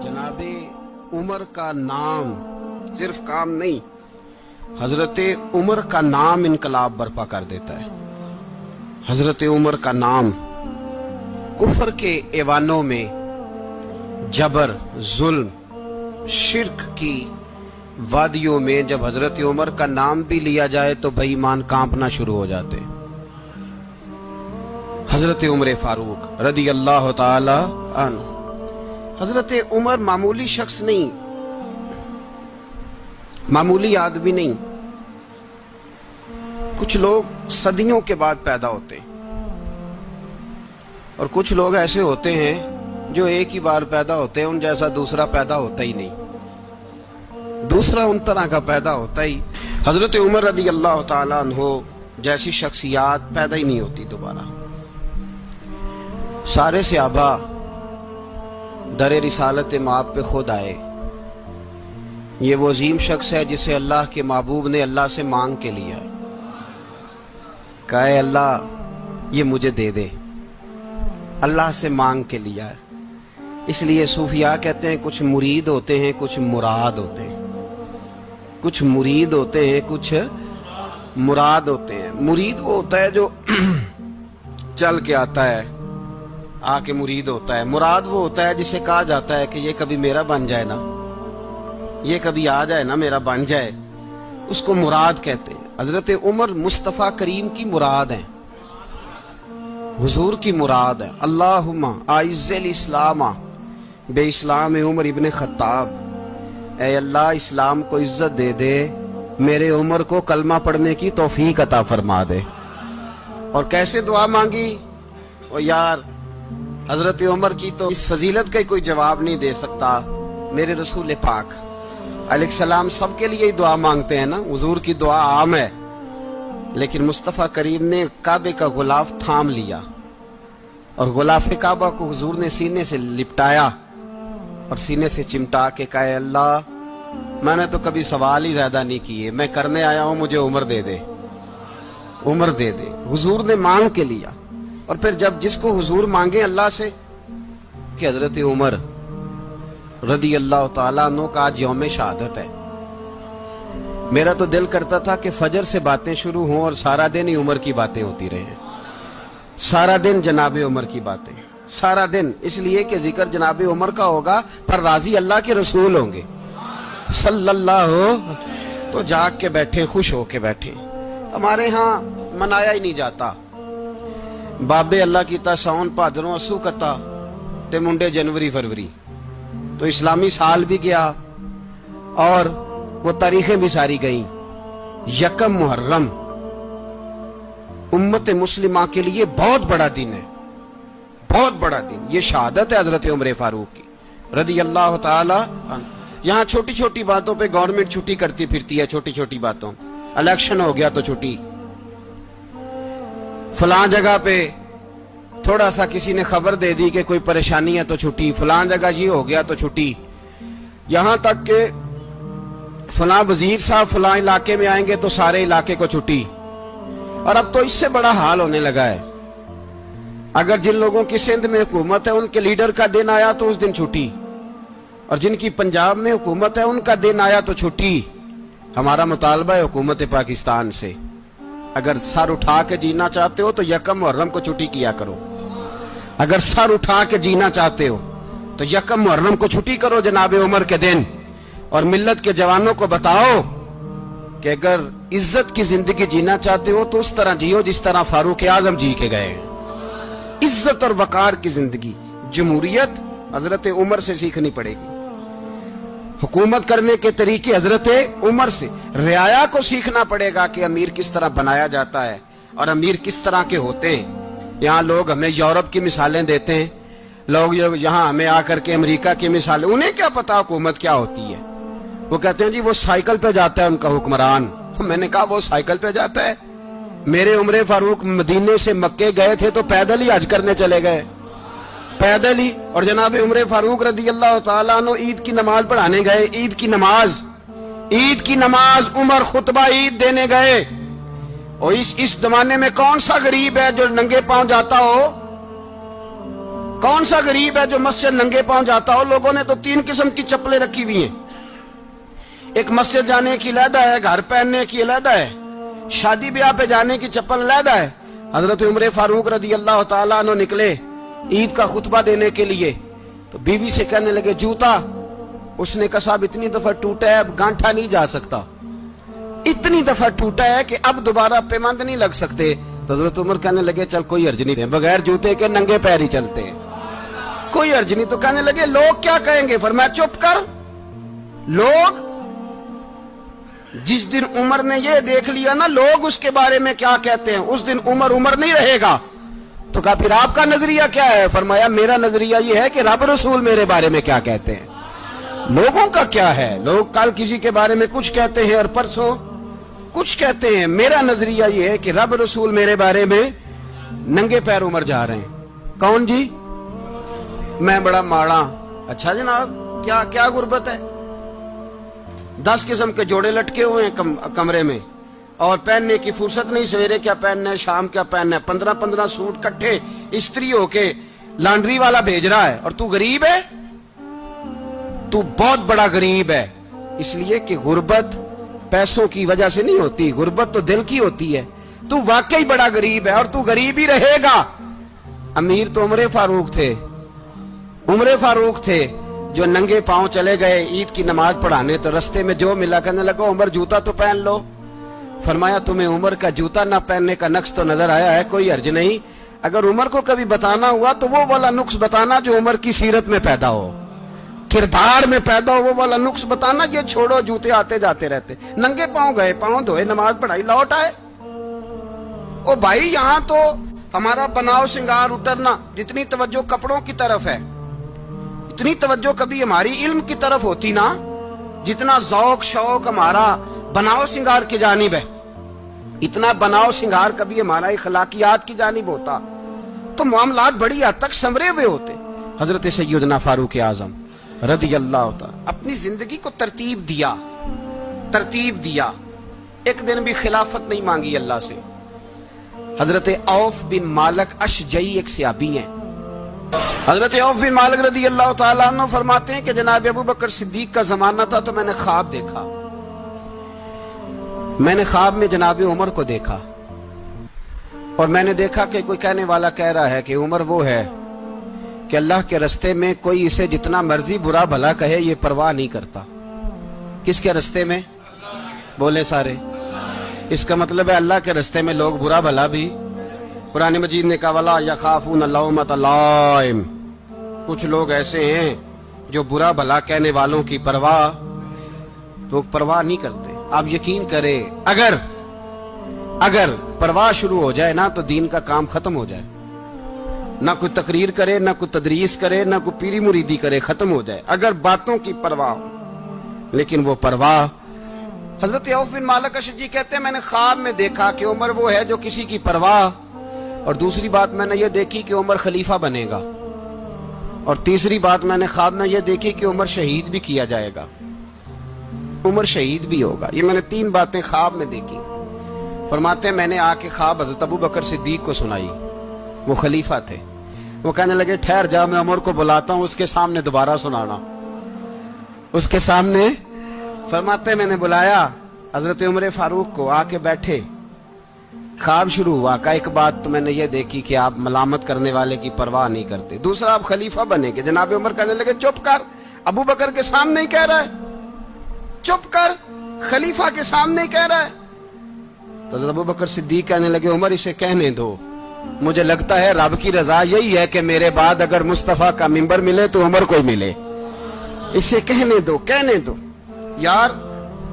जनाब उमर का नाम सिर्फ काम नहीं, हजरत उमर का नाम इनकलाब बर्पा कर देता है। हजरत उमर का नाम कुफर के ऐवानों में, जबर, जुल्म, शिर्क की वादियों में जब हजरत उमर का नाम भी लिया जाए तो बेईमान कांपना शुरू हो जाते। हजरत उमर फारूक रदी अल्लाह ताला अन्हु। हजरत उमर मामूली शख्स नहीं, मामूली आदमी नहीं। कुछ लोग सदियों के बाद पैदा होते हैं और कुछ लोग ऐसे होते हैं जो एक ही बार पैदा होते हैं, उन जैसा दूसरा पैदा होता ही नहीं, दूसरा उन तरह का पैदा होता ही। हजरत उमर रदी अल्लाह ताला अन्हु जैसी शख्सियात पैदा ही नहीं होती दोबारा। सारे सहाबा दर रिसालत माप पे खुद आए। ये वो अजीम शख्स है जिसे अल्लाह के महबूब ने अल्लाह से मांग के लिया, कहा अल्लाह ये मुझे दे दे, अल्लाह से मांग के लिया है। इसलिए सूफिया कहते हैं कुछ मुरीद होते हैं, कुछ मुराद होते हैं। कुछ मुरीद होते हैं, कुछ मुराद होते हैं। मुरीद वो होता है जो चल के आता है, आके मुरीद होता है। मुराद वो होता है जिसे कहा जाता है कि ये कभी मेरा बन जाए ना, ये कभी आ जाए ना, मेरा बन जाए, उसको मुराद कहते हैं। हजरत उमर मुस्तफ़ा करीम की मुराद है, हुजूर की मुराद है। अल्लाहुम्मा आइज़्ज़िल इस्लामा बे इस्लाम उमर इब्न खत्ताब। ऐ अल्लाह इस्लाम को इज्जत दे दे, मेरे उमर को कलमा पढ़ने की तौफीक अता फरमा दे। और कैसे दुआ मांगी? और यार हजरत उमर की तो इस फजीलत का कोई जवाब नहीं दे सकता। मेरे रसूल पाक अलैहिस्सलाम सबके लिए ही दुआ मांगते हैं ना, हुजूर की दुआ आम है, लेकिन मुस्तफ़ा करीम ने काबे का गुलाफ थाम लिया और गुलाफ काबा को हुजूर ने सीने से लिपटाया और सीने से चिमटा के कहा अल्लाह मैंने तो कभी सवाल ही ज्यादा नहीं किए, मैं करने आया हूं, मुझे उम्र दे दे, उम्र दे दे। हुजूर ने मांग के लिया। और फिर जब जिसको हुजूर मांगे अल्लाह से कि हजरत उमर रदी अल्लाह ताला अन्हु का आज यौम शहादत है, मेरा तो दिल करता था कि फजर से बातें शुरू हों और सारा दिन ही उमर की बातें होती रहे, सारा दिन जनाब उमर की बातें, सारा दिन। इसलिए कि जिक्र जनाब उमर का होगा पर राजी अल्लाह के रसूल होंगे सल्लल्लाहु, तो जाग के बैठे, खुश होके बैठे। हमारे यहाँ मनाया ही नहीं जाता। बाबे अल्लाह कीता साउन भादरों असू कता ते मुंडे जनवरी फरवरी, तो इस्लामी साल भी गया और वो तारीखें भी सारी गई। यकम मुहर्रम उम्मत मुस्लिमा के लिए बहुत बड़ा दिन है, बहुत बड़ा दिन। ये शहादत है हजरत उमर फारूक की रदी अल्लाह ताला। यहाँ छोटी छोटी बातों पे गवर्नमेंट छुट्टी करती फिरती है, छोटी छोटी बातों। इलेक्शन हो गया तो छुट्टी, फलां जगह पे थोड़ा सा किसी ने खबर दे दी कि कोई परेशानी है तो छुट्टी, फलां जगह ये हो गया तो छुट्टी। यहां तक के फलां वजीर साहब फलां इलाके में आएंगे तो सारे इलाके को छुट्टी। और अब तो इससे बड़ा हाल होने लगा है, अगर जिन लोगों की सिंध में हुकूमत है उनके लीडर का दिन आया तो उस दिन छुट्टी, और जिनकी पंजाब में हुकूमत है उनका दिन आया तो छुट्टी। हमारा मुतालबा है हुकूमत पाकिस्तान से, अगर सर उठा के जीना चाहते हो तो यकम मुहर्रम को छुट्टी किया करो। अगर सर उठा के जीना चाहते हो तो यकम मुहर्रम को छुट्टी करो जनाब उमर के दिन। और मिल्लत के जवानों को बताओ कि अगर इज्जत की जिंदगी जीना चाहते हो तो उस तरह जियो जिस तरह फारूक आजम जी के गए। इज्जत और वकार की जिंदगी, जमहूरियत हजरत उमर से सीखनी पड़ेगी। हुकूमत करने के तरीके हजरत उमर से, रियाया को सीखना पड़ेगा कि अमीर किस तरह बनाया जाता है और अमीर किस तरह के होते हैं। यहाँ लोग हमें यूरोप की मिसालें देते हैं, लोग यहाँ हमें आकर के अमेरिका की मिसालें, उन्हें क्या पता हुकूमत क्या होती है। वो कहते हैं जी वो साइकिल पे जाता है उनका हुक्मरान। मैंने कहा वो साइकिल पे जाता है? मेरे उमर फारूक मदीने से मक्के गए थे तो पैदल ही हज करने चले गए, पैदल ही। और जनाब उमर फारूक रदी अल्लाह ताला अन्हु ईद की नमाज पढ़ाने गए, ईद की नमाज उमर खुतबा ईद देने गए। और इस जमाने में कौन सा गरीब है जो नंगे पांव जाता हो? कौन सा गरीब है जो मस्जिद नंगे पांव जाता हो? लोगों ने तो 3 किस्म की चप्पलें रखी हुई हैं। एक मस्जिद जाने की अलहदा है, घर पहनने की अलहदा है, शादी ब्याह पे जाने की चप्पल अलहदा है। हजरत उमर फारूक रदी अल्लाह ताला अन्हु निकले ईद का खुतबा देने के लिए, तो बीवी से कहने लगे जूता। उसने कहा साहब इतनी दफा टूटा है अब गांठा नहीं जा सकता, इतनी दफा टूटा है कि अब दोबारा पेमंद नहीं लग सकते। तो हजरत उमर कहने लगे चल कोई अर्ज नहीं है, बगैर जूते के नंगे पैर ही चलते हैं, कोई अर्ज नहीं। तो कहने लगे लोग क्या कहेंगे? फरमाया चुप कर। लोग, जिस दिन उमर ने ये देख लिया ना लोग उसके बारे में क्या कहते हैं, उस दिन उमर उमर नहीं रहेगा। तो कहा फिर आपका नजरिया क्या है? फरमाया मेरा नजरिया ये है कि रब रसूल मेरे बारे में क्या कहते हैं। लोगों का क्या है? लोग कल किसी के बारे में कुछ कहते हैं और परसों कुछ कहते हैं। मेरा नजरिया ये है कि रब रसूल मेरे बारे में नंगे पैर उमर जा रहे हैं। कौन जी? मैं बड़ा माड़ा। अच्छा जनाब, क्या क्या गुर्बत है? 10 किस्म के जोड़े लटके हुए हैं कमरे में और पहनने की फुर्सत नहीं। सवेरे क्या पहनना है, शाम क्या पहनना है, 15-15 सूट कट्ठे इस्त्री होके लॉन्ड्री वाला भेज रहा है। और तू गरीब है, तू बहुत बड़ा गरीब है। इसलिए कि गुर्बत पैसों की वजह से नहीं होती, गुर्बत तो दिल की होती है। तू वाकई बड़ा गरीब है और तू गरीब ही रहेगा। अमीर तो उमर फारूक थे, उमर फारूक थे जो नंगे पांव चले गए ईद की नमाज पढ़ाने। तो रस्ते में जो मिला कहने लगा उमर जूता तो पहन लो। फरमाया तुम्हें उमर का जूता ना पहनने का नक्श तो नजर आया है, कोई अर्ज नहीं। अगर उमर को कभी बताना हुआ तो वो वाला नुक्स बताना जो उमर की सीरत में पैदा हो, किरदार में पैदा हो, वो वाला नुक्स बताना। ये छोड़ो जूते आते जाते रहते। नंगे पांव गए, पांव धोए, नमाज पढ़ाई, लौट आए। ओ भाई यहां तो हमारा बनाव श्रृंगार उतरना, जितनी तवज्जो कपड़ों की तरफ है इतनी तवज्जो कभी हमारी इल्म की तरफ होती ना, जितना ज़ौक शौक हमारा बनाव श्रृंगार की जानिब है, इतना बनाव श्रृंगार कभी हमारा इखलाकियात की जानिब होता तो मामलात बड़ी हद तक संवरे हुए होते। हजरत सैयदना फारूक आजम रदी अल्लाह तआला अपनी जिंदगी को तरतीब दिया। एक दिन भी खिलाफत नहीं मांगी अल्लाह से। हजरत औफ बिन मालिक अशजई एक सहाबी हैं। हजरत औफ बिन मालिक रदी अल्लाह तआला अन्हु फरमाते हैं कि जनाब अबू बकर सिद्दीक का जमाना था तो मैंने ख्वाब देखा। मैंने ख्वाब में जनाब उमर को देखा और मैंने देखा कि कोई कहने वाला कह रहा है कि उमर वो है कि अल्लाह के रास्ते में कोई इसे जितना मर्जी बुरा भला कहे ये परवाह नहीं करता। किसके रास्ते में? बोले सारे। इसका मतलब है अल्लाह के रास्ते में लोग बुरा भला भी। कुरान मजीद ने कहा वला यखाफून लौमत लाइम, कुछ लोग ऐसे हैं जो बुरा भला कहने वालों की परवाह नहीं करते। आप यकीन करें अगर परवाह शुरू हो जाए ना तो दीन का काम खत्म हो जाए। ना कोई तकरीर करे, ना कोई तदरीस करे, ना कोई पीरी मुरीदी करे, खत्म हो जाए अगर बातों की परवाह हो। लेकिन वो परवाह, हजरत औफ बिन मालिक अशजी कहते हैं मैंने ख्वाब में देखा कि उमर वो है जो किसी की परवाह, और दूसरी बात मैंने ये देखी कि उमर खलीफा बनेगा, और तीसरी बात मैंने ख्वाब में ये देखी कि उमर शहीद भी किया जाएगा, उमर शहीद भी होगा। ये मैंने 3 बातें ख्वाब में देखी। फरमाते हैं मैंने आके ख्वाब हजरत अबू बकर सिद्दीक को सुनाई, वो खलीफा थे। वो कहने लगे ठहर जा, मैं उमर को बुलाता हूं, उसके सामने दोबारा सुनाना, उसके सामने। फरमाते मैंने बुलाया हजरत उमर फारूक को, आके बैठे, ख्वाब शुरू हुआ। का एक बात तो मैंने ये देखी कि आप मलामत करने वाले की परवाह नहीं करते, दूसरा आप खलीफा बनेंगे। जनाब उमर कहने लगे चुप कर, अबू बकर के सामने ही कह रहा है, चुप कर, खलीफा के सामने ही कह रहा है। तो अबू बकर सिद्दीक कहने लगे उमर इसे कहने दो, मुझे लगता है रब की रजा यही है कि मेरे बाद अगर मुस्तफा का मिंबर मिले तो उमर को मिले, इसे कहने दो। यार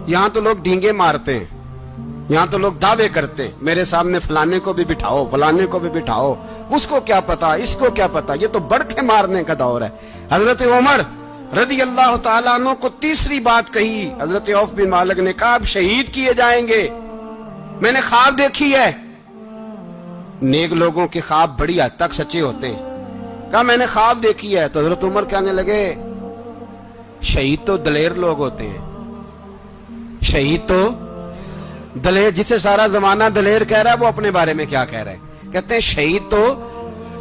यहां तो लोग डींगे मारते हैं, यहां तो लोग दावे करते हैं, मेरे सामने फलाने को भी बिठाओ, फलाने को भी बिठाओ, उसको क्या पता, इसको क्या पता। ये तो बढ़के मारने का दौर है। हजरत उमर रदी अल्लाह तआला अन्हु को तीसरी बात कही। हजरत औफ बिन मालिक ने कहा आप शहीद किए जाएंगे, मैंने ख्वाब देखी है। नेक लोगों के ख्वाब बड़ी हद तक सच्चे होते हैं। कहा मैंने ख्वाब देखी है। तो हजरत उमर कहने लगे शहीद तो दलेर लोग होते हैं, शहीद तो दलेर, जिसे सारा जमाना दलेर कह रहा है वो अपने बारे में क्या कह रहा है? कहते हैं शहीद तो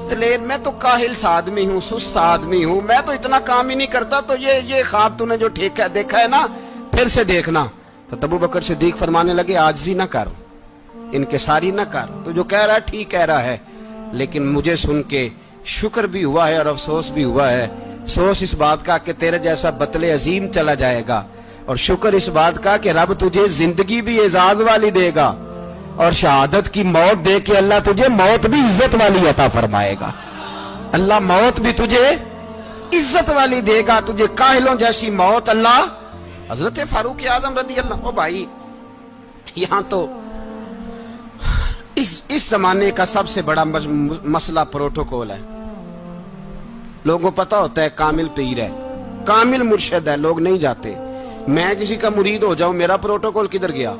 تلید میں تو کاہل سا آدمی ہوں، سست آدمی ہوں، میں تو اتنا کام ہی نہیں کرتا، تو یہ خواب تو نے جو دیکھا ہے نا پھر سے دیکھنا۔ تو ابو بکر صدیق فرمانے لگے عاجزی نہ کر، انکساری نہ کر، تو جو کہہ رہا ہے ٹھیک کہہ رہا ہے، لیکن مجھے سن کے شکر بھی ہوا ہے اور افسوس بھی ہوا ہے۔ افسوس اس بات کا کہ تیرے جیسا بطل عظیم چلا جائے گا، اور شکر اس بات کا کہ رب تجھے زندگی بھی اعزاز والی دے گا، اور شہادت کی موت دے کے اللہ تجھے موت بھی عزت والی عطا فرمائے گا۔ اللہ موت بھی تجھے عزت والی دے گا، تجھے کاہلوں جیسی موت اللہ۔ حضرت فاروق اعظم رضی اللہ، او بھائی یہاں تو اس زمانے کا سب سے بڑا مسئلہ پروٹوکول ہے۔ لوگوں کو پتا ہوتا ہے کامل پیر ہے، کامل مرشد ہے، لوگ نہیں جاتے۔ میں کسی کا مرید ہو جاؤں، میرا پروٹوکول کدھر گیا؟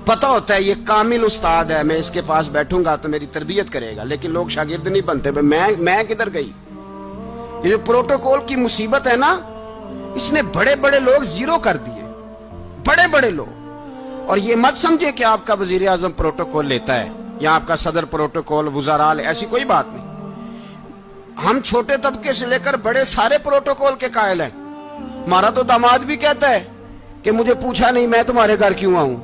پتا ہوتا ہے یہ کامل استاد ہے، میں اس کے پاس بیٹھوں گا تو میری تربیت کرے گا، لیکن لوگ شاگرد نہیں بنتے۔ میں کدھر گئی؟ یہ جو پروٹوکول کی مصیبت ہے نا، اس نے بڑے بڑے لوگ زیرو کر دیے، بڑے بڑے لوگ۔ اور یہ مت سمجھے کہ آپ کا وزیر اعظم پروٹوکول لیتا ہے یا آپ کا صدر پروٹوکول، وزراء، ایسی کوئی بات نہیں۔ ہم چھوٹے طبقے سے لے کر بڑے سارے پروٹوکول کے قائل ہیں۔ ہمارا تو داماد بھی کہتا ہے کہ مجھے پوچھا نہیں، میں تمہارے گھر کیوں آؤں؟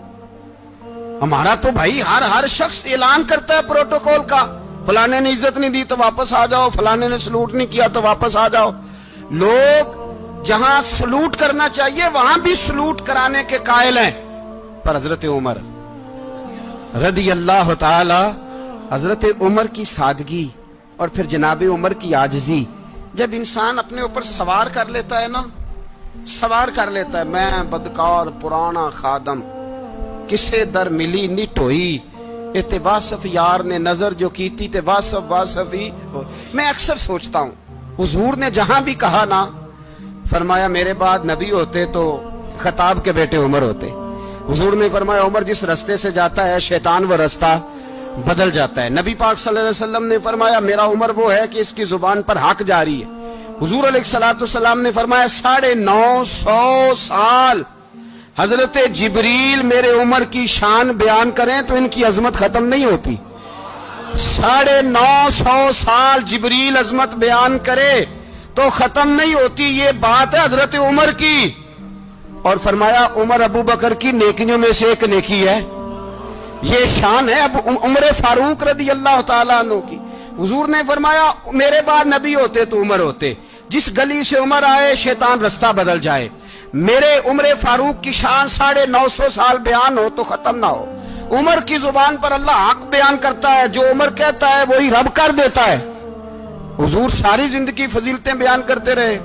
ہمارا تو بھائی ہر شخص اعلان کرتا ہے پروٹوکول کا، فلانے نے عزت نہیں دی تو واپس آ جاؤ، فلانے نے سلوٹ نہیں کیا تو واپس آ جاؤ۔ لوگ جہاں سلوٹ کرنا چاہیے وہاں بھی سلوٹ کرانے کے قائل ہیں۔ پر حضرت عمر رضی اللہ تعالی، حضرت عمر کی سادگی اور پھر جناب عمر کی عاجزی، جب انسان اپنے اوپر سوار کر لیتا ہے نا، سوار کر لیتا ہے، میں بدکار پرانا خادم، کسے در ملی نٹ ہوئی، تے واصف یار نے نظر جو کیتی تے واصف ہی۔ میں اکثر سوچتا ہوں حضور نے جہاں بھی کہا نا، فرمایا میرے بعد نبی ہوتے تو خطاب کے بیٹے عمر ہوتے۔ حضور نے فرمایا عمر جس رستے سے جاتا ہے شیطان وہ رستہ بدل جاتا ہے۔ نبی پاک صلی اللہ علیہ وسلم نے فرمایا میرا عمر وہ ہے کہ اس کی زبان پر حق جاری ہے۔ حضور علیہ السلام نے فرمایا 950 سال حضرت جبریل میرے عمر کی شان بیان کریں تو ان کی عظمت ختم نہیں ہوتی۔ 950 سال جبریل عظمت بیان کرے تو ختم نہیں ہوتی۔ یہ بات ہے حضرت عمر کی، اور فرمایا عمر ابو بکر کی نیکیوں میں سے ایک نیکی ہے، یہ شان ہے اب عمر فاروق رضی اللہ تعالیٰ عنہ کی۔ حضور نے فرمایا میرے بعد نبی ہوتے تو عمر ہوتے، جس گلی سے عمر آئے شیطان رستہ بدل جائے۔ میرے عمر فاروق کی شان 950 سال بیان ہو تو ختم نہ ہو۔ عمر کی زبان پر اللہ حق بیان کرتا ہے، جو عمر کہتا ہے وہی رب کر دیتا ہے۔ حضور ساری زندگی فضیلتیں بیان کرتے رہے،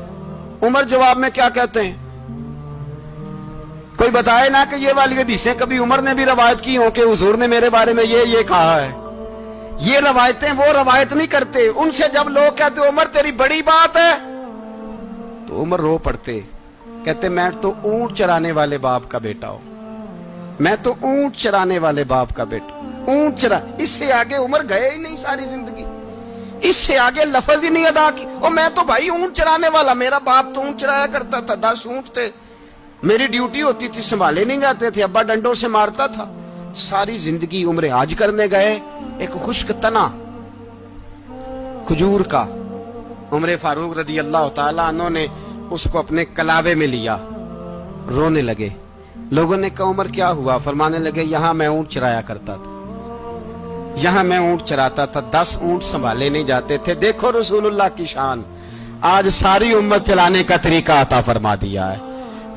عمر جواب میں کیا کہتے ہیں؟ کوئی بتائے نا کہ یہ والی حدیثیں کبھی عمر نے بھی روایت کی ہوں کہ حضور نے میرے بارے میں یہ کہا ہے۔ یہ روایتیں وہ روایت نہیں کرتے، ان سے جب لوگ کہتے عمر تیری بڑی بات ہے تو عمر رو پڑتے، کہتے میں تو اونٹ چرانے والے باپ کا بیٹا ہوں، میں تو اونٹ چرانے والے باپ کا بیٹا، اونٹ چرا۔ اس سے آگے عمر گئے ہی نہیں ساری زندگی، اس سے آگے لفظ ہی نہیں ادا کی۔ اور میں تو بھائی اونٹ چرانے والا، میرا باپ تو اونٹ چرایا کرتا تھا، 10 اونٹ تھے، میری ڈیوٹی ہوتی تھی، سنبھالے نہیں جاتے تھے، ابا ڈنڈوں سے مارتا تھا۔ ساری زندگی عمر حج کرنے گئے، ایک خشک تنا کھجور کا عمر فاروق رضی اللہ تعالیٰ عنہ نے اس کو اپنے کلاوے میں لیا، رونے لگے۔ لوگوں نے کہا عمر کیا ہوا؟ فرمانے لگے یہاں میں اونٹ چرایا کرتا تھا، یہاں میں اونٹ چراتا تھا، 10 اونٹ سنبھالے نہیں جاتے تھے۔ دیکھو رسول اللہ کی شان، آج ساری امت چلانے کا طریقہ عطا فرما دیا ہے،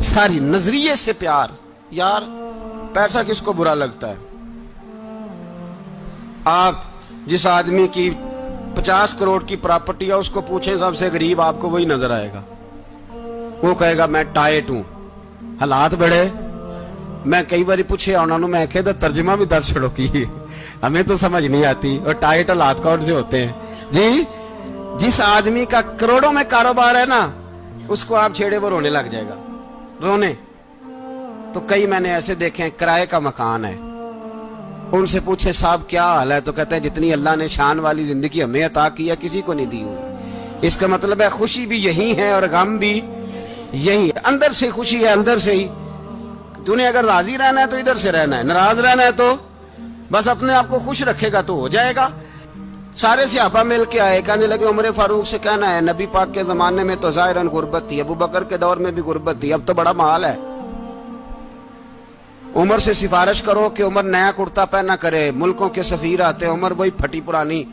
ساری نظریے سے پیار۔ یار پیسہ کس کو برا لگتا ہے؟ آپ جس آدمی کی 50 کروڑ کی پراپرٹی ہے اس کو پوچھیں سب سے غریب، آپ کو وہی نظر آئے گا۔ وہ کہے گا میں ٹائٹ ہوں، حالات بڑے۔ میں کئی باری پوچھے انہوں نے، میں کہتا ترجمہ بھی 10 چھڑوں کی، ہمیں تو سمجھ نہیں آتی، اور ٹائٹ حالات کون سے ہوتے ہیں جی؟ جس آدمی کا کروڑوں میں کاروبار ہے نا، اس کو آپ چھیڑے وہ رونے لگ جائے گا، رونے۔ تو کئی میں نے ایسے دیکھے ہیں کرائے کا مکان ہے، ان سے پوچھے صاحب کیا حال ہے، تو کہتے ہیں جتنی اللہ نے شان والی زندگی ہمیں عطا کی ہے کسی کو نہیں دی ہوئی۔ اس کا مطلب ہے خوشی بھی یہی ہے اور غم بھی یہی ہے، اندر سے خوشی ہے، اندر سے ہی۔ تو نے اگر راضی رہنا ہے تو ادھر سے رہنا ہے، ناراض رہنا ہے تو بس اپنے آپ کو خوش رکھے گا تو ہو جائے گا۔ सारे सहाबा मिल के आए, कहने लगे उमर फारूक से कहना है नबी पाक के जमाने में तो ज़ाहिरन गुर्बत थी, अबू बकर के दौर में भी गुर्बत थी, अब तो बड़ा माल है। उमर से सिफारिश करो कि उमर नया कुर्ता पहना करे। मुल्कों के सफीर आते हैं, उमर वही फटी पुरानी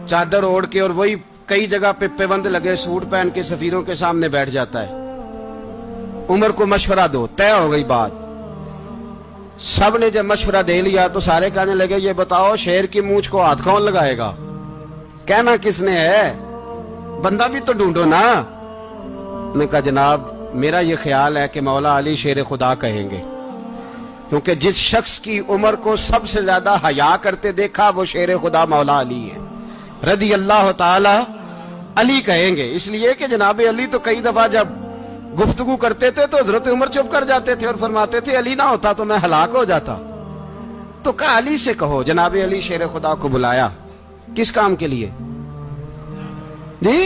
चादर ओढ़ के और वही कई जगह पे पेबंद लगे सूट पहन के सफीरों के सामने बैठ जाता है। उमर को मशवरा दो, तय हो गई बात। सब ने जब मशवरा दे लिया तो सारे कहने लगे ये बताओ शेर की मूंछ को हाथ कौन लगाएगा, कहना किसने है, बंदा भी तो ढूंढो ना। मैं कहा जनाब मेरा ये ख्याल है कि मौला अली शेर खुदा कहेंगे, क्योंकि जिस शख्स की उमर को सबसे ज्यादा हया करते देखा वो शेर खुदा मौला अली है रदी अल्लाह ताला। अली कहेंगे इसलिए कि जनाब अली तो कई दफा जब गुफ्तगू करते थे तो हजरत उमर चुप कर जाते थे और फरमाते थे अली ना होता तो मैं हलाक हो जाता। तो कहा अली से कहो। जनाब अली शेर खुदा को बुलाया, किस काम के लिए जी?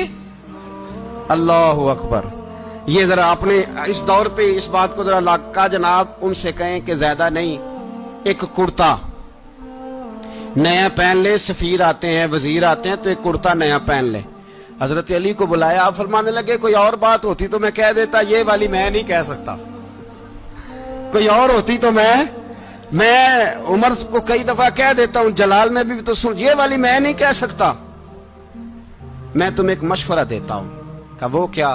अल्लाह अकबर। ये जरा आपने इस दौर पे इस बात को जरा लाका जनाब उनसे कहें कि ज्यादा नहीं, एक कुर्ता नया पहन ले, सफीर आते हैं वजीर आते हैं तो एक कुर्ता नया पहन ले। हजरत अली को बुलाया, आप फरमाने लगे कोई और बात होती तो मैं कह देता, ये वाली मैं नहीं कह सकता। कोई और होती तो मैं उमर को कई दफा कह देता हूं, जलाल में भी तो सुन, ये वाली मैं नहीं कह सकता। मैं तुम्हें एक मशवरा देता हूं। कहा वो क्या?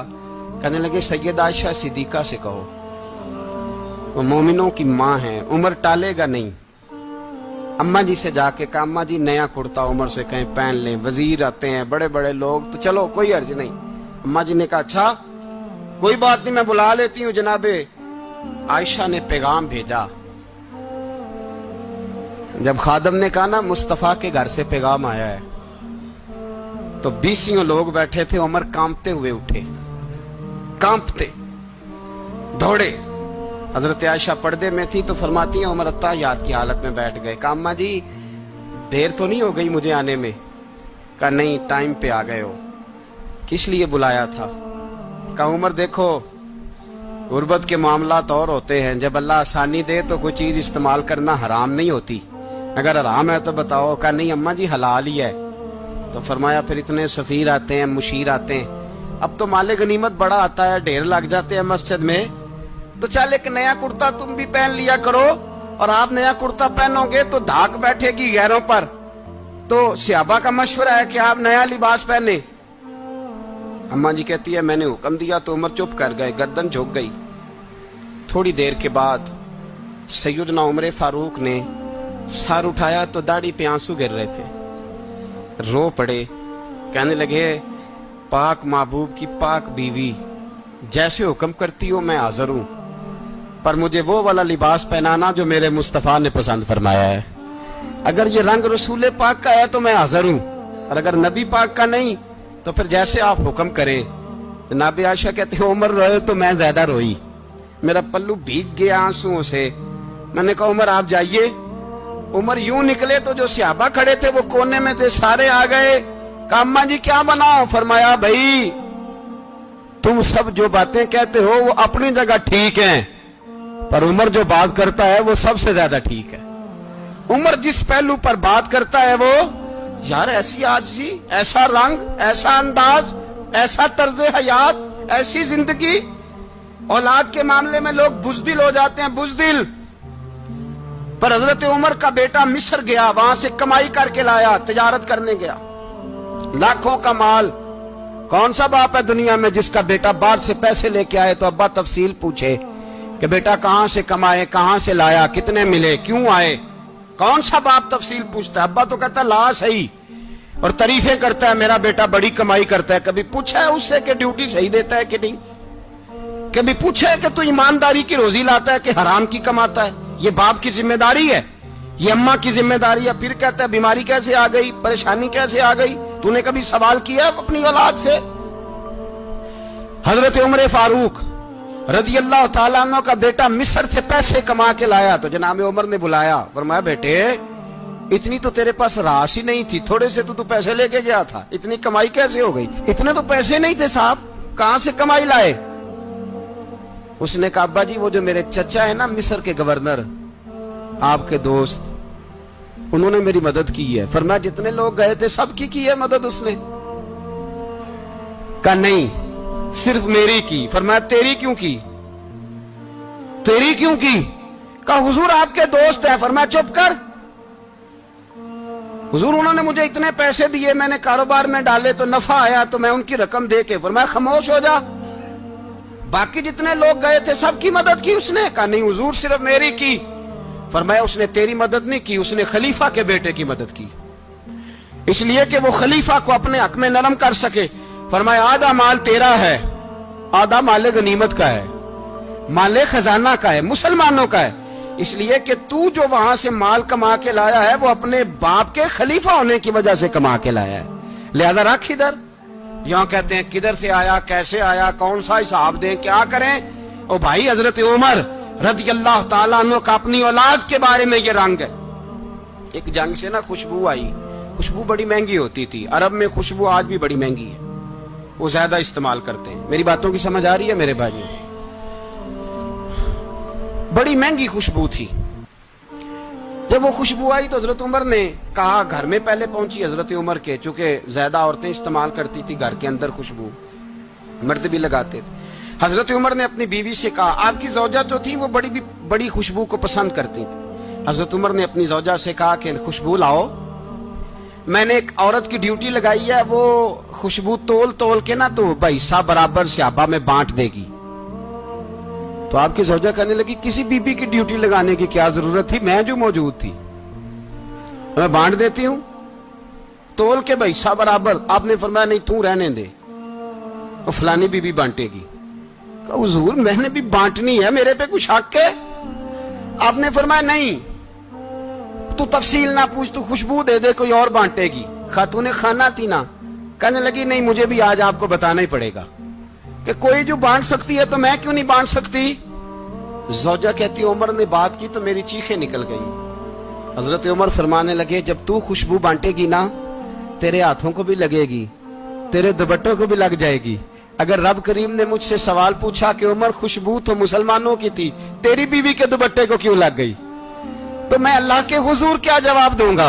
कहने लगे सैयद आयशा सिद्दीका से कहो, वो मोमिनों की मां है, उमर टालेगा नहीं। अम्मा जी से जाके कहा अम्मा जी नया कुर्ता उमर से कहीं पहन लें, वजीर आते हैं बड़े बड़े लोग तो चलो कोई अर्ज नहीं। अम्मा जी ने कहा अच्छा कोई बात नहीं मैं बुला लेती हूँ। जनाबे आयशा ने पैगाम भेजा। जब खादम ने कहा ना मुस्तफा के घर से पैगाम आया है, तो 20 लोग बैठे थे। उमर कांपते हुए उठे, कांपते दौड़े। हजरत आयशा पर्दे में थी तो फरमाती है उमर अत्ताहियात की हालत में बैठ गए। कहा अम्मा जी देर तो नहीं हो गई मुझे आने में? कहा नहीं टाइम पे आ गए हो। किस लिए बुलाया था? कहा उमर देखो गुर्बत के मामलात और होते हैं, जब अल्लाह आसानी दे तो कोई चीज इस्तेमाल करना हराम नहीं होती, अगर हराम है तो बताओ। कहा नहीं अम्मा जी हलाल ही है। तो फरमाया फिर इतने सफीर आते हैं मुशीर आते हैं, अब तो माले गनीमत बड़ा आता है, ढेर लग जाते हैं मस्जिद में, तो चल एक नया कुर्ता तुम भी पहन लिया करो, और आप नया कुर्ता पहनोगे तो धाक बैठेगी गैरों पर। तो सहाबा का मशवरा है कि आप नया लिबास पहने। अम्मा जी कहती है मैंने हुक्म दिया तो उमर चुप कर गए, गर्दन झुक गई। थोड़ी देर के बाद सैयदना उमर फारूक ने सर उठाया तो दाढ़ी पे आंसू गिर रहे थे, रो पड़े। कहने लगे पाक महबूब की पाक बीवी जैसे हुक्म करती हो मैं हाजिर हूं, पर मुझे वो वाला लिबास पहनाना जो मेरे मुस्तफा ने पसंद फरमाया है। अगर ये रंग रसूल पाक का है तो मैं हाजिर हूं, और अगर नबी पाक का नहीं तो फिर जैसे आप हुक्म करें। जनाब आयशा कहते हैं उमर रोए तो मैं ज्यादा रोई, मेरा पल्लू भीग गया आंसुओं से। मैंने कहा उमर आप जाइए। उमर यूं निकले तो जो सहाबा खड़े थे वो कोने में थे, सारे आ गए। कहा अम्मा जी क्या बनाओ? फरमाया भाई तुम सब जो बातें कहते हो वो अपनी जगह ठीक हैं, पर उमर जो बात करता है वो सबसे ज्यादा ठीक है। उमर जिस पहलू पर बात करता है वो यार ऐसी आजिज़ी, ऐसा रंग, ऐसा अंदाज, ऐसा तर्ज हयात, ऐसी जिंदगी। औलाद के मामले में लोग बुज़दिल हो जाते हैं, बुज़दिल। पर हजरत उमर का बेटा मिस्र गया, वहां से कमाई करके लाया, तिजारत करने गया, लाखों का माल। कौन सा बाप है दुनिया में जिसका बेटा बाहर से पैसे लेके आए तो अब्बा तफसील पूछे कि बेटा कहां से कमाए, कहां से लाया, कितने मिले, क्यों आए? कौन सा बाप तफसील पूछता है? अब्बा तो कहता ला सही और तारीफें करता है मेरा बेटा बड़ी कमाई करता है। कभी पूछा है उससे कि ड्यूटी सही देता है कि नहीं? कभी पूछा है कि तू ईमानदारी की रोजी लाता है कि हराम की कमाता है? ये बाप की जिम्मेदारी है, ये अम्मा की जिम्मेदारी है। फिर कहता है बीमारी कैसे आ गई, परेशानी कैसे आ गई? तूने कभी सवाल किया अपनी औलाद से? हजरत उमर फारूक रदी अल्लाह ताला अन्हु का बेटा मिस्र से पैसे कमा के लाया तो जनाब उमर ने बुलाया, फरमाया बेटे इतनी तो तेरे पास राश ही नहीं थी, थोड़े से तो तू पैसे लेके गया था, इतनी कमाई कैसे हो गई? इतने तो पैसे नहीं थे साहब, कहां से कमाई लाए? उसने कहा अब्बा जी वो जो मेरे चचा है ना मिस्र के गवर्नर, आपके दोस्त, उन्होंने मेरी मदद की है। फरमाया जितने लोग गए थे सबकी की है मदद उसने? कहा नहीं, सिर्फ मेरी की। फरमाया तेरी क्यों की? तेरी क्यों की? कहा हुजूर आपके दोस्त हैं। फरमाया चुप कर। हुजूर उन्होंने मुझे इतने पैसे दिए, मैंने कारोबार में डाले तो नफा आया तो मैं उनकी रकम दे के। फरमाया खामोश हो जा, बाकी जितने लोग गए थे सबकी मदद की उसने? कहा नहीं हुजूर सिर्फ मेरी की। फरमाया उसने तेरी मदद नहीं की, उसने खलीफा के बेटे की मदद की, इसलिए कि वो खलीफा को अपने हक में नरम कर सके। फरमाया आधा माल तेरा है, आधा माले गनीमत का है, माले खजाना का है, मुसलमानों का है, इसलिए कि तू जो वहां से माल कमा के लाया है वो अपने बाप के खलीफा होने की वजह से कमा के लाया है, लिहाजा रख इधर। यहां कहते हैं किधर से आया, कैसे आया, कौन सा हिसाब दें, क्या करें? ओ भाई हजरत उमर रज़ी अल्लाह ताला अन्हु का अपनी औलाद के बारे में ये रंग है। एक जंग से ना खुशबू आई, खुशबू बड़ी महंगी होती थी, अरब में खुशबू आज भी बड़ी महंगी है, वो ज्यादा इस्तेमाल करते हैं। मेरी बातों की समझ आ रही है मेरे भाई? बड़ी महंगी खुशबू थी। जब वो खुशबू आई तो हजरत उमर ने कहा, घर में पहले पहुंची हजरत उमर के, चूंकि ज्यादा औरतें इस्तेमाल करती थी घर के अंदर खुशबू, मर्द भी लगाते थे। हजरत उमर ने अपनी बीवी से कहा, आपकी जौजा जो थी वो बड़ी खुशबू को पसंद करती थी। हजरत उमर ने अपनी जौजा से कहा कि खुशबू लाओ, मैंने एक औरत की ड्यूटी लगाई है, वो खुशबू तोल तोल के ना तो हिस्सा बराबर सहाबा में बांट देगी। तो आपकी जौजा कहने लगी, किसी बीबी की ड्यूटी लगाने की क्या जरूरत थी, मैं जो मौजूद थी मैं बांट देती हूं तोल के हिस्सा बराबर। आपने फरमाया नहीं तू रहने दे, वो फलानी बीबी बांटेगी। हुजूर मैंने भी बांटनी है, मेरे पे कुछ हक है? आपने फरमाया नहीं, तू तफसील ना पूछ, तू खुशबू दे दे, कोई और बांटेगी। खातूने खाना थी ना, कहने लगी नहीं मुझे भी आज आपको बताना ही पड़ेगा कि कोई जो बांट सकती है तो मैं क्यों नहीं बांट सकती? जौजा कहती उमर ने बात की तो मेरी चीखें निकल गई। हजरत उमर फरमाने लगे, जब तू खुशबू बांटेगी ना तेरे हाथों को भी लगेगी, तेरे दुपट्टों को भी लग जाएगी। अगर रब करीम ने मुझसे सवाल पूछा कि उमर खुशबू तो मुसलमानों की थी, तेरी बीवी के दुपट्टे को क्यों लग गई, तो मैं अल्लाह के हुजूर क्या जवाब दूंगा?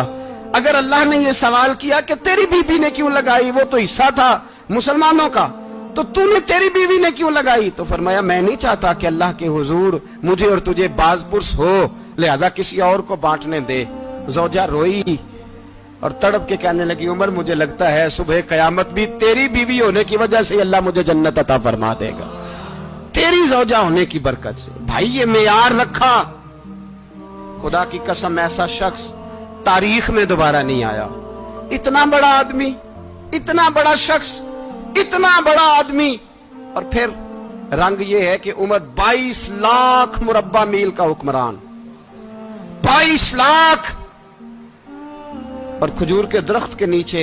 अगर अल्लाह ने यह सवाल किया कि तेरी बीवी ने क्यों लगाई, वो तो हिस्सा था मुसलमानों का, तो तूने तेरी बीवी ने क्यों लगाई? तो फरमाया मैं नहीं चाहता कि अल्लाह के हुजूर मुझे और तुझे बाजपुरस हो, लिहाजा किसी और को बांटने दे। जौजा रोई और तड़प के कहने लगी, उमर मुझे लगता है सुबह कयामत भी तेरी बीवी होने की वजह से अल्लाह मुझे जन्नत अता फरमा देगा, तेरी जौजा होने की बरकत से। भाई ये मेयार रखा, खुदा की कसम ऐसा शख्स तारीख में दोबारा नहीं आया। इतना बड़ा आदमी, इतना बड़ा शख्स, इतना बड़ा आदमी, और फिर रंग ये है कि उमर 22 लाख मुरब्बा मील का हुक्मरान, 22 लाख, और खजूर के दरख्त के नीचे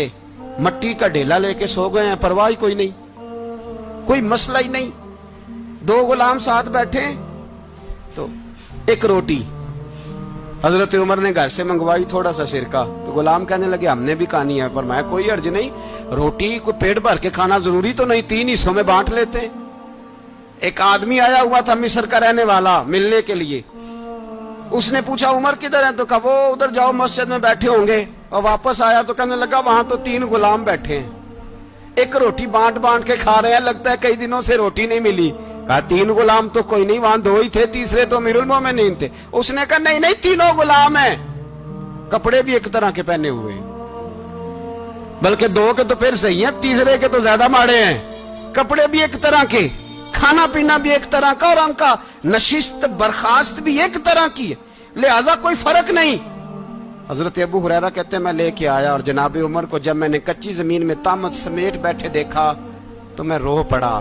मट्टी का ढेला लेके सो गए हैं, परवाह कोई नहीं, कोई मसला ही नहीं। 2 गुलाम साथ बैठे तो एक रोटी हजरत उमर ने घर से मंगवाई, थोड़ा सा सिरका, तो गुलाम कहने लगे हमने भी खानी है। फरमाया कोई अर्ज नहीं, रोटी को पेट भर के खाना जरूरी तो नहीं, 3 हिस्सों में बांट लेते हैं। एक आदमी आया हुआ था मिस्र का रहने वाला, मिलने के लिए, उसने पूछा उमर किधर है, तो कहा वो उधर जाओ मस्जिद में बैठे होंगे, और वापस आया तो कहने लगा वहां तो 3 गुलाम बैठे हैं, एक रोटी बांट बांट के खा रहे हैं, लगता है कई दिनों से रोटी नहीं मिली। कहा 3 गुलाम तो कोई नहीं, वहां 2 ही थे, तीसरे तो अमीरुल मोमिनीन थे। उसने कहा नहीं नहीं 3 गुलाम हैं, कपड़े भी एक तरह के पहने हुए, बल्कि 2 के तो फिर सही है, तीसरे के तो ज्यादा माड़े हैं, कपड़े भी एक तरह के, खाना पीना भी एक तरह का, और उनका नशिस्त बर्खास्त भी एक तरह की है, लिहाजा कोई फर्क नहीं। हजरत अबू हुरैरा कहते हैं मैं लेके आया, और जनाब उमर को जब मैंने कच्ची जमीन में तामत समेट बैठे देखा तो मैं रो पड़ा।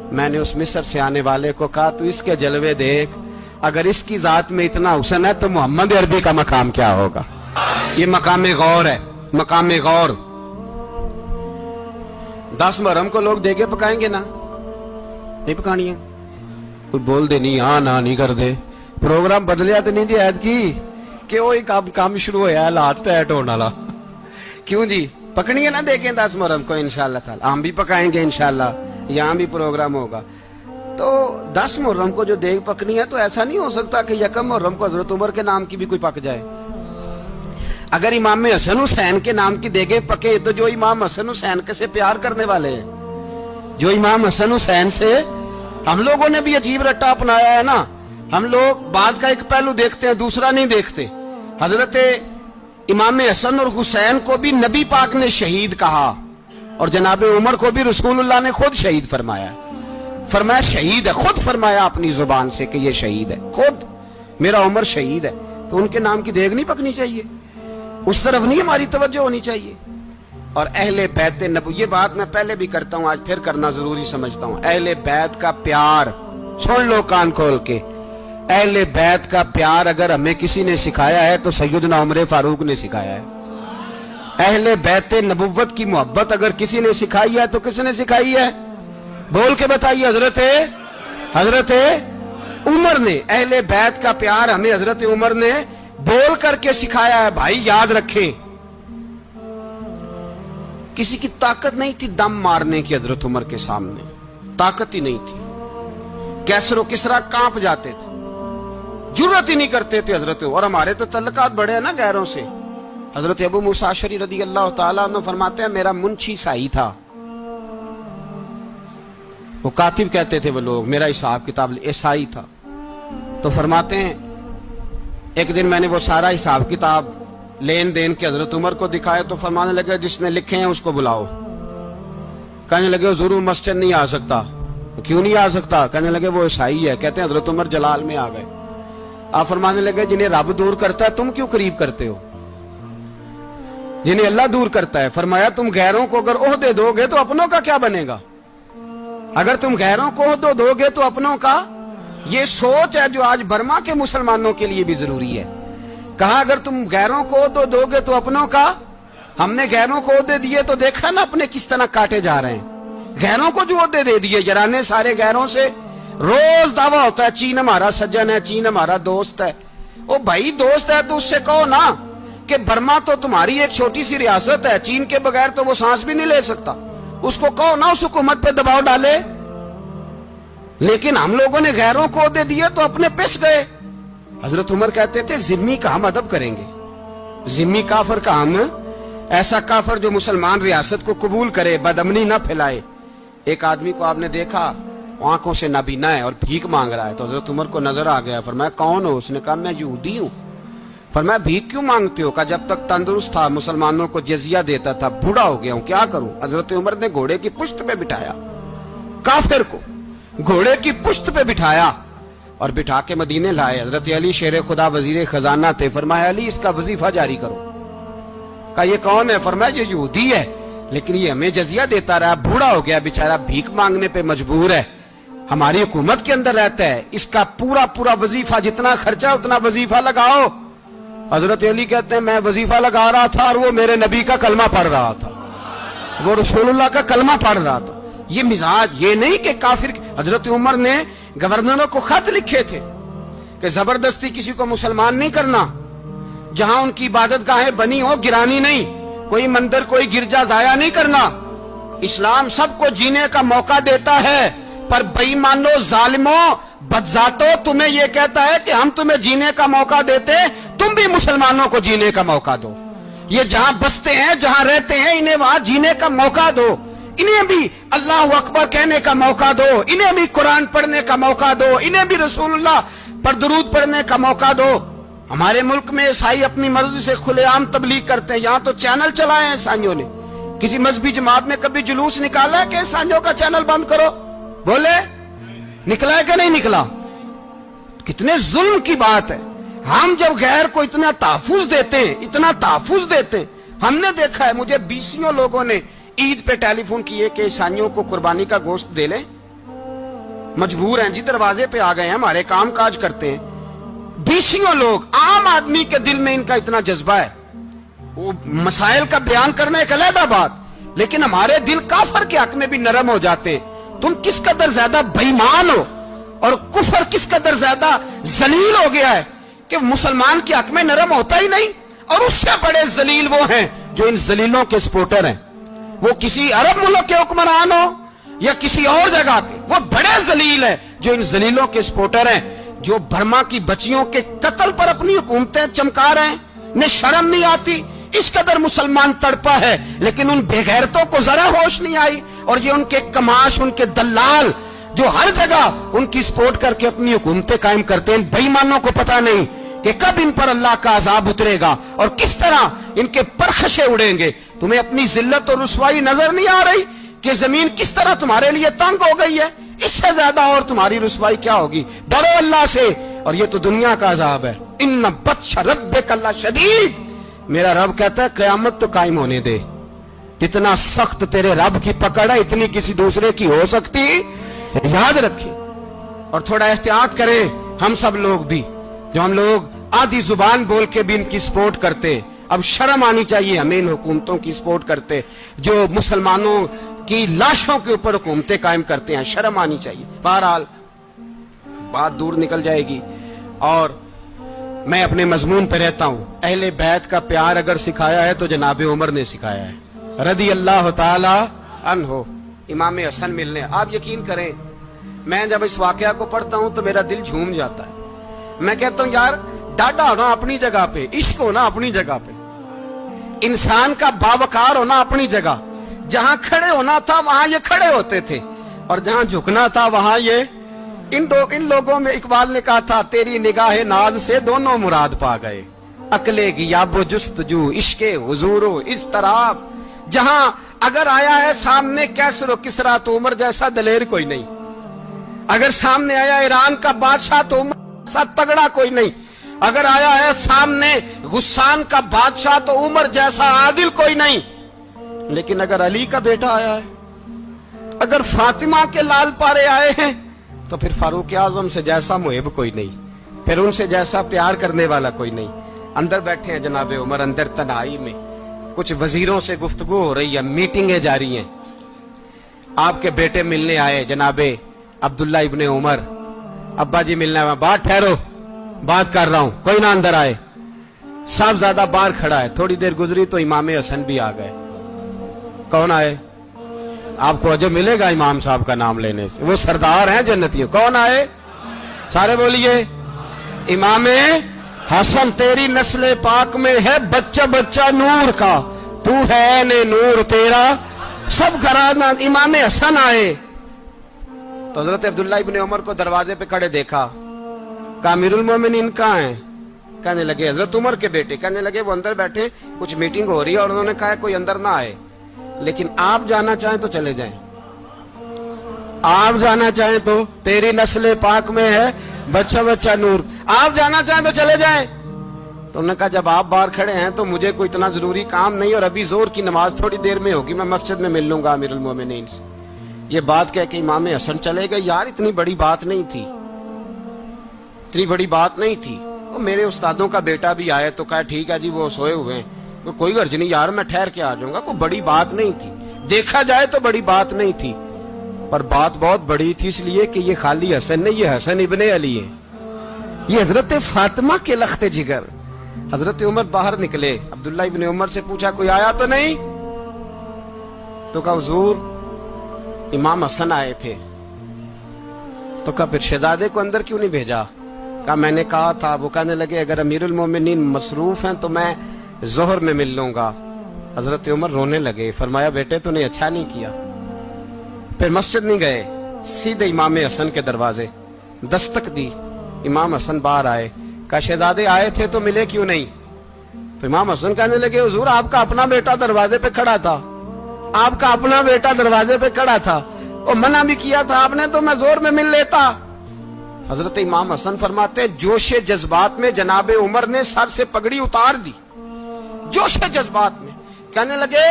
मैंने उस मिस्र से आने वाले को कहा तू इसके जलवे देख, अगर इसकी जात में इतना हुस्न है तो मोहम्मद अरबी का मकाम क्या होगा। ये मकाम गौर है, मकाम गौर। 10 मुहर्रम को लोग देगे पकाएंगे ना, नहीं पकानी है, कोई बोल दे नहीं, हाँ ना नहीं कर दे, प्रोग्राम बदलिया तो नहीं दिया की कि वो काम शुरू होया हालात टाइट होने वाला, क्यों जी पकनी है ना, देखें 10 मुहर्रम को इंशाल्लाह ताला, हम भी पकाएंगे इंशाल्लाह, यहाँ भी प्रोग्राम होगा। तो 10 मुहर्रम को जो देग पकनी है तो ऐसा नहीं हो सकता कि 1 मुहर्रम को हजरत उमर के नाम की भी कोई पक जाए। اگر امام حسن حسین کے نام کی دیگیں پکے تو جو امام حسن حسین کے سے پیار کرنے والے ہیں، جو امام حسن حسین سے، ہم لوگوں نے بھی عجیب رٹا اپنایا ہے نا، ہم لوگ بات کا ایک پہلو دیکھتے ہیں دوسرا نہیں دیکھتے۔ حضرت امام حسن اور حسین کو بھی نبی پاک نے شہید کہا، اور جناب عمر کو بھی رسول اللہ نے خود شہید فرمایا، فرمایا شہید ہے، خود فرمایا اپنی زبان سے کہ یہ شہید ہے، خود میرا عمر شہید ہے۔ تو ان کے نام کی دیگ نہیں پکنی چاہیے، اس طرف نہیں ہماری توجہ ہونی چاہیے۔ اور اہل بیت نبوی، یہ بات میں پہلے بھی کرتا ہوں، آج پھر کرنا ضروری سمجھتا ہوں، اہل بیت کا پیار، سن لو کان کھول کے، اہل بیت کا پیار اگر ہمیں کسی نے سکھایا ہے تو سیدنا عمر فاروق نے سکھایا ہے۔ اہل بیت نبوت کی محبت اگر کسی نے سکھائی ہے تو کس نے سکھائی ہے؟ بول کے بتائیے، حضرت عمر نے۔ اہل بیت کا پیار ہمیں حضرت عمر نے بول کر کے سکھایا ہے۔ بھائی یاد رکھیں، کسی کی طاقت نہیں تھی دم مارنے کی حضرت عمر کے سامنے، طاقت ہی نہیں تھی، کیسر و کسرا کانپ جاتے تھے، جرأت ہی نہیں کرتے تھے حضرت۔ اور ہمارے تو تعلقات بڑے ہیں نا غیروں سے۔ حضرت ابو موسیٰ اشعری رضی اللہ تعالیٰ عنہ فرماتے ہیں میرا منشی سائی تھا، وہ کاتب کہتے تھے وہ لوگ، میرا حساب کتاب عیسائی تھا۔ تو فرماتے ہیں ایک دن میں نے وہ سارا حساب کتاب لین دین کے حضرت عمر کو دکھایا تو فرمانے لگے جس نے لکھے ہیں اس کو بلاؤ۔ کہنے لگے ضرور مسجد نہیں آ سکتا۔ کیوں نہیں آ سکتا؟ کہنے لگے وہ عیسائی ہے۔ کہتے ہیں حضرت عمر جلال میں آ گئے۔ آپ فرمانے لگے جنہیں رب دور کرتا ہے تم کیوں قریب کرتے ہو؟ جنہیں اللہ دور کرتا ہے۔ فرمایا تم غیروں کو اگر عہدے دو گے تو اپنوں کا کیا بنے گا؟ اگر تم غیروں کو عہدے دو گے تو اپنوں کا، یہ سوچ ہے جو آج برما کے مسلمانوں کے لیے بھی ضروری ہے۔ کہا اگر تم غیروں کو عہدے دو گے تو اپنوں کا۔ ہم نے غیروں کو عہدے دیے تو دیکھا نا اپنے کس طرح کاٹے جا رہے ہیں۔ غیروں کو جو عہدے دے دیے، یرانے سارے غیروں سے روز دعویٰ ہوتا ہے چین ہمارا سجن ہے، چین ہمارا دوست ہے۔ او بھائی دوست ہے تو اس سے کہو نا کہ برما تو تمہاری ایک چھوٹی سی ریاست ہے، چین کے بغیر تو وہ سانس بھی نہیں لے سکتا، اس کو کہو نا اس حکومت پہ دباؤ ڈالے۔ لیکن ہم لوگوں نے غیروں کو عہدے دیے تو اپنے پس گئے۔ حضرت عمر کہتے تھے ذمی کا ہم ادب کریں گے، ذمی کافر کا ہم، ایسا کافر جو مسلمان ریاست کو قبول کرے، بدامنی نہ پھیلائے۔ ایک آدمی کو آپ نے دیکھا آنکھوں سے نابینا ہے اور بھیک مانگ رہا ہے، تو حضرت عمر کو نظر آ گیا، فرمایا کون ہو؟ اس نے کہا میں یہودی ہوں۔ فرمایا بھیک کیوں مانگتے ہو؟ کہا جب تک تندرست تھا مسلمانوں کو جزیہ دیتا تھا، بوڑھا ہو گیا ہوں کیا کروں؟ حضرت عمر نے گھوڑے کی پشت پہ بٹھایا، کافر کو گھوڑے کی پشت پہ بٹھایا اور بٹھا کے مدینے لائے۔ حضرت علی شیر خدا وزیر خزانہ تھے، فرمایا علی اس کا وظیفہ جاری کرو۔ کہا یہ کون ہے؟ فرمایا یہ یہودی ہے لیکن یہ ہمیں جزیہ دیتا رہا، بوڑھا ہو گیا بیچارہ، بھیک مانگنے پہ مجبور ہے، ہماری حکومت کے اندر رہتا ہے، اس کا پورا وظیفہ جتنا خرچہ اتنا وظیفہ لگاؤ۔ حضرت علی کہتے ہیں میں وظیفہ لگا رہا تھا اور وہ میرے نبی کا کلمہ پڑھ رہا تھا، وہ رسول اللہ کا کلمہ پڑھ رہا تھا۔ یہ مزاج، یہ نہیں کہ کافر۔ حضرت عمر نے گورنروں کو خط لکھے تھے کہ زبردستی کسی کو مسلمان نہیں کرنا، جہاں ان کی عبادت گاہیں بنی ہو گرانی نہیں، کوئی مندر کوئی گرجا ضائع نہیں کرنا۔ اسلام سب کو جینے کا موقع دیتا ہے، پر بے ایمانو ظالموں بدذاتو تمہیں یہ کہتا ہے کہ ہم تمہیں جینے کا موقع دیتے، تم بھی مسلمانوں کو جینے کا موقع دو۔ یہ جہاں بستے ہیں جہاں رہتے ہیں انہیں وہاں جینے کا موقع دو، انہیں بھی اللہ اکبر کہنے کا موقع دو، انہیں بھی قرآن پڑھنے کا موقع دو، انہیں بھی رسول اللہ پر درود پڑھنے کا موقع دو۔ ہمارے ملک میں عیسائی اپنی مرضی سے کھلے عام تبلیغ کرتے ہیں، یہاں تو چینل چلائے ہیں عیسائیوں نے۔ کسی مذہبی جماعت نے کبھی جلوس نکالا ہے کہ عیسائیوں کا چینل بند کرو؟ بولے نکلا ہے کہ نہیں نکلا؟ کتنے ظلم کی بات ہے۔ ہم جب غیر کو اتنا تحفظ دیتے ہیں، اتنا تحفظ دیتے ہیں، ہم نے دیکھا ہے، مجھے بیسیوں لوگوں نے عید پہ ٹیلی فون کیے کہ عیسائیوں کو قربانی کا گوشت دے لیں، مجبور ہیں جی، دروازے پہ آ گئے ہیں، ہمارے کام کاج کرتے ہیں۔ بیسیوں لوگ، عام آدمی کے دل میں ان کا اتنا جذبہ ہے، وہ مسائل کا بیان کرنا ایک علیحدہ بات، لیکن ہمارے دل کافر کے حق میں بھی نرم ہو جاتے ہیں۔ تم کس قدر زیادہ بے ایمان ہو اور کفر کس قدر زیادہ ذلیل ہو گیا ہے کہ مسلمان کے حق میں نرم ہوتا ہی نہیں، اور اس سے بڑے ذلیل وہ ہیں جو ان ذلیلوں کے سپورٹر ہیں، وہ کسی عرب ملک کے حکمران ہو یا کسی اور جگہ کے، وہ بڑے ذلیل ہیں جو ان ذلیلوں کے سپورٹر ہیں، جو برما کی بچیوں کے قتل پر اپنی حکومتیں چمکا رہے ہیں، ने शर्म नहीं आती, इस कदर मुसलमान तड़पा है, लेकिन उन बेगैरतों को जरा होश नहीं आई। और ये उनके कमाश, उनके दलाल जो हर जगह उनकी सपोर्ट करके अपनी हुकूमतें कायम करते हैं, बेईमानों को पता नहीं कि कब इन पर अल्लाह का अजाब उतरेगा और किस तरह इनके परखशे उड़ेंगे। तुम्हें अपनी जिल्लत और रुसवाई नजर नहीं आ रही कि जमीन किस तरह तुम्हारे लिए तंग हो गई है? इससे ज्यादा और तुम्हारी रुसवाई क्या होगी? डरो अल्लाह से, और ये तो दुनिया का अजाब है। इन्ना बत्श रब्बिका लशदीद, मेरा रब कहता है कयामत तो कायम होने दे। इतना सख्त तेरे रब की पकड़ है, इतनी किसी दूसरे की हो सकती? याद रखिए और थोड़ा एहतियात करें हम सब लोग भी, जो हम लोग आधी जुबान बोल के भी इनकी सपोर्ट करते। अब शर्म आनी चाहिए हमें इन हुकूमतों की सपोर्ट करते जो मुसलमानों की लाशों के ऊपर हुकूमतें कायम करते हैं। शर्म आनी चाहिए। बहरहाल बात दूर निकल जाएगी और मैं अपने मजमून पे रहता हूं। अहले बैत का प्यार अगर सिखाया है तो जनाब उमर ने सिखाया है, रदी अल्लाह ताला अन्हो। इमाम हसन मिलने, आप यकीन करें मैं जब इस वाकया को पढ़ता हूं तो मेरा दिल झूम जाता है। मैं कहता हूं यार, डाटा होना अपनी जगह पे, इश्क होना अपनी जगह पे, इंसान का बावकार होना अपनी जगह। जहां खड़े होना था वहां ये खड़े होते थे, और जहां झुकना था वहां ये इन लोगों में इकबाल ने कहा था, तेरी निगाह नाज से दोनों मुराद पा गए। अकले गियाबो जुस्तजू इश्के हुजूरो इस तरह, जहां अगर आया है सामने कैसरो किसरा तो उमर जैसा दलेर कोई नहीं। अगर सामने आया ईरान का बादशाह तो उमर जैसा तगड़ा कोई नहीं। अगर आया है सामने गुस्सान का बादशाह तो उमर जैसा आदिल कोई नहीं। लेकिन अगर अली का बेटा आया है, अगर फातिमा के लाल पारे आए हैं, तो फिर फारूक आजम से जैसा मुहिब कोई नहीं, फिर उनसे जैसा प्यार करने वाला कोई नहीं। अंदर बैठे हैं जनाब उमर, अंदर तन्हाई में कुछ वजीरों से गुफ्तगू हो रही है, मीटिंगें जारी हैं। आपके बेटे मिलने आए जनाबे अब्दुल्ला इब्ने उमर, अब्बा जी मिलने आए। बात ठहरो, बात कर रहा हूं, कोई ना अंदर आए। साहबजादा बाहर खड़ा है। थोड़ी देर गुजरी तो इमाम हसन भी आ गए। कौन आए? आपको अजब मिलेगा इमाम साहब का नाम लेने से, वो सरदार हैं जन्नतियों। कौन आए? सारे बोलिए, इमाम हसन। तेरी नस्ल पाक में है बच्चा बच्चा नूर का, तू है ने नूर तेरा सब घराना। इमाम हसन आए तो हजरत अब्दुल्ला इब्ने उमर को दरवाजे पे खड़े देखा। कहा अमीरुल मोमिनीन कहाँ हैं? कहने लगे हजरत उमर के बेटे। कहने लगे वो अंदर बैठे, कुछ मीटिंग हो रही है और उन्होंने कहा कोई अंदर ना आए, लेकिन आप जाना चाहें तो चले जाएं। आप जाना चाहें तो, तेरी नस्ल पाक में है बच्चा बच्चा नूर, आप जाना चाहें तो चले जाएं। तो उन्होंने कहा जब आप बाहर खड़े हैं तो मुझे कोई इतना जरूरी काम नहीं, और अभी जोर की नमाज थोड़ी देर में होगी, मैं मस्जिद में मिल लूंगा अमीरुल मोमिनीन से। ये बात कह के इमाम हसन चले गए। यार इतनी बड़ी बात नहीं थी, इतनी बड़ी बात नहीं थी। वो मेरे उस्तादों का बेटा भी आया तो कहा ठीक है जी वो सोए हुए हैं, तो कोई गर्ज नहीं यार, मैं ठहर के आ जाऊंगा। कोई बड़ी बात नहीं थी, देखा जाए तो बड़ी बात नहीं थी, पर बात बहुत बड़ी थी इसलिए कि ये खाली हसन नहीं, ये हसन इब्ने अली है, ये हजरत फातिमा के लख्ते जिगर। हजरत उमर बाहर निकले, अब्दुल्ला इब्ने उमर से पूछा कोई आया तो नहीं? तो कहा हुजूर इमाम हसन आए थे। तो कहा फिर शहजादे को अंदर क्यों नहीं भेजा? कहा मैंने कहा था। वो कहने लगे अगर अमीरुल मोमिनीन मसरूफ हैं तो मैं जोहर में मिल लूंगा। हजरत उमर रोने लगे। फरमाया बेटे तूने अच्छा नहीं किया। फिर मस्जिद नहीं गए, सीधे इमाम हसन के दरवाजे दस्तक दी। इमाम हसन बाहर आए। कहा शहजादे आए थे तो मिले क्यों नहीं? तो इमाम हसन कहने लगे हुजूर आपका अपना बेटा दरवाजे पे खड़ा था, आपका अपना बेटा दरवाजे पे खड़ा था, और मना भी किया था आपने, तो मैं जोर में मिल लेता। हजरत इमाम हसन फरमाते जोशे जज्बात में जनाबे उमर ने सर से पगड़ी उतार दी, जोशे जज्बात में। कहने लगे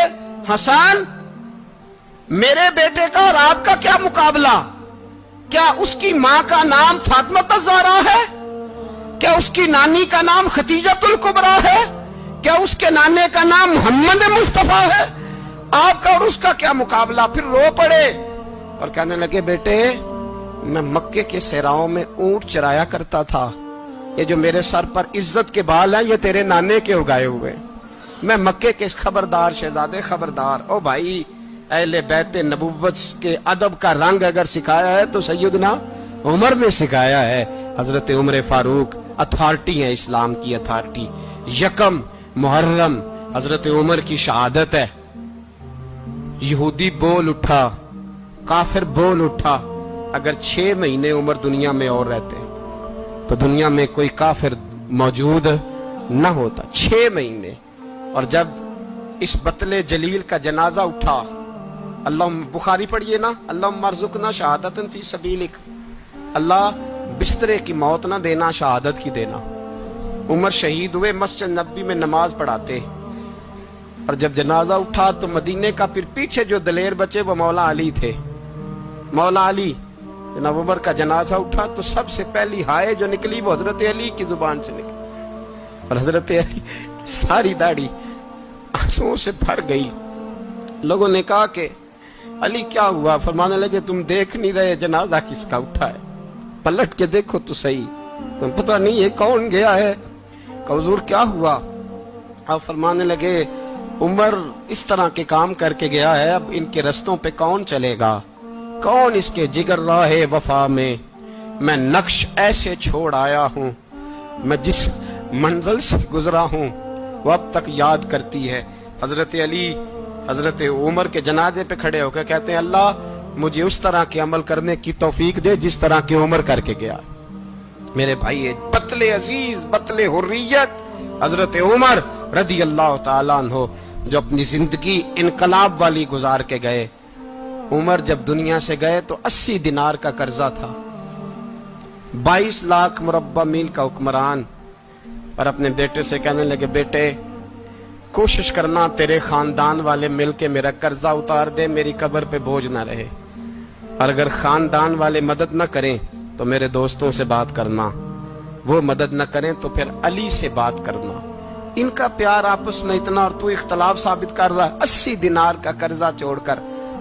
हसन मेरे बेटे का और आपका क्या मुकाबला? क्या उसकी मां का नाम फातिमा ज़हरा है? क्या उसकी नानी का नाम खतीजतुल कुबरा है? क्या उसके नाने का नाम मोहम्मद मुस्तफा है? आपका और उसका क्या मुकाबला? फिर रो पड़े और कहने लगे बेटे मैं मक्के के सहराओं में ऊंट चराया करता था, ये जो मेरे सर पर इज्जत के बाल हैं ये तेरे नाने के उगाए हुए। मैं मक्के के खबरदार शहजादे खबरदार। ओ भाई अहले बैत नबुव्वत के अदब का रंग अगर सिखाया है तो सैयदना उमर ने सिखाया है। हजरत उमर फारूक अथॉरिटी है, इस्लाम की अथॉरिटी। यकम मुहर्रम हजरत उमर की शहादत है। यहूदी बोल उठा, काफिर बोल उठा, अगर 6 महीने उमर दुनिया में और रहते तो दुनिया में कोई काफिर मौजूद न होता। 6 महीने। और जब इस बतले जलील का जनाजा उठा, अल्लाह, बुखारी पढ़िए ना, अल्लाह मरजुकना शहादतन फी सबीलिक, अल्लाह बिस्तरे की मौत ना देना, शहादत की देना। उमर शहीद हुए, मस्जिद नबी में नमाज पढ़ाते, और जब जनाजा उठा तो मदीने का फिर पीछे जो दलेर बचे वो मौला अली थे। मौला अली, जनाब उमर का जनाजा उठा तो सबसे पहली हाय जो निकली वो हजरत अली की जुबान से निकली, और हजरत अली सारी दाढ़ी आंसुओं से भर गई। लोगों ने कहा कि अली क्या हुआ? फरमाने लगे, तुम देख नहीं रहे जनाजा किसका उठा है? पलट के देखो तो सही, तुम पता नहीं ये कौन गया है? हुजूर क्या हुआ? आप फरमाने लगे, उमर इस तरह के काम करके गया है, अब इनके रस्तों पे कौन चलेगा? कौन इसके जिगर राहे वफा में? मैं नक्श ऐसे छोड़ आया हूँ, मैं जिस मंजिल से गुजरा हूँ वो अब तक याद करती है। हजरत अली हजरत उमर के जनाजे पे खड़े होकर कहते हैं, अल्लाह मुझे उस तरह के अमल करने की तौफीक दे जिस तरह की उमर करके गया। मेरे भाई, बतले अजीज, बतले हुर्रियत हजरत उमर रदी अल्लाह ताला अन्हो, जो अपनी जिंदगी इनकलाब वाली गुजार के गए। उमर जब दुनिया से गए तो 80 दिनार का कर्जा था। 22 लाख मुरब्बा मील का हुक्मरान। और अपने बेटे से कहने लगे, बेटे कोशिश करना तेरे खानदान वाले मिलके मेरा कर्जा उतार दे, मेरी कब्र पे बोझ ना रहे। और अगर खानदान वाले मदद न करें तो मेरे दोस्तों से बात करना, वो मदद न करें तो फिर अली से बात करना। इनका प्यार आपस में इतना, और तू इख्तलाफ साबित कर रहा है। 80 दिनार का कर्जा छोड़कर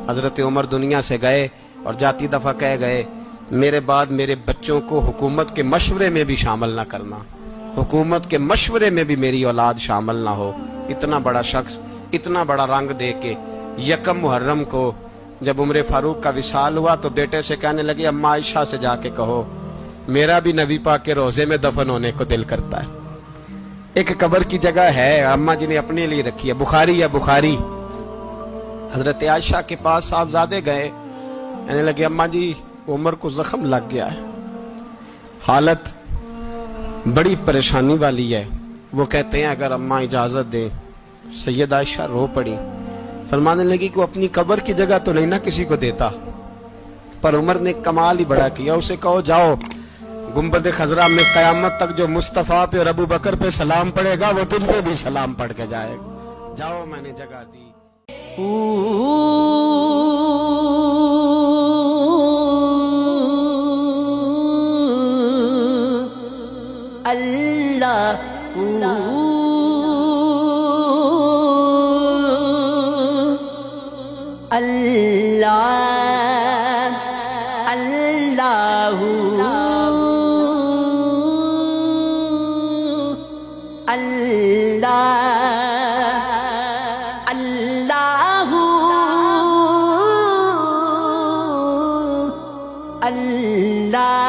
हजरत उमर दुनिया से गए, और जाती दफा कह गए, मेरे बाद मेरे बच्चों को हुकूमत के मशवरे में भी शामिल ना करना, हुकूमत के मशवरे में भी मेरी औलाद शामिल ना हो। इतना बड़ा शख्स इतना बड़ा रंग दे के यकम मुहर्रम को जब उम्र फारूक का विसाल हुआ तो बेटे से कहने लगे, अम्मा आयशा से जाके कहो मेरा भी नबी पाक के रोजे में दफन होने को दिल करता है। एक कब्र की जगह है अम्मा जी ने अपने लिए रखी है, बुखारी या बुखारी। हजरत आयशा के पास साहबजादे गए, कहने लगे, अम्मा जी उमर को जख्म लग गया है, हालत बड़ी परेशानी वाली है। वो कहते हैं, अगर अम्मा इजाजत दे। सैयद आयशा रो पड़ी, फरमाने लगी कि वो अपनी कब्र की जगह तो नहीं ना किसी को देता, पर उमर ने कमाल ही बड़ा किया। उसे कहो जाओ गुंबद खजरा में कयामत तक जो मुस्तफा पे और अबू बकर पे सलाम पड़ेगा वो तुझ पे भी सलाम पढ़ के जाएगा। जाओ, मैंने जगह दी। अल्लाह अल्लाह अल्लाहू अल्लाह अल्लाहू अल्लाह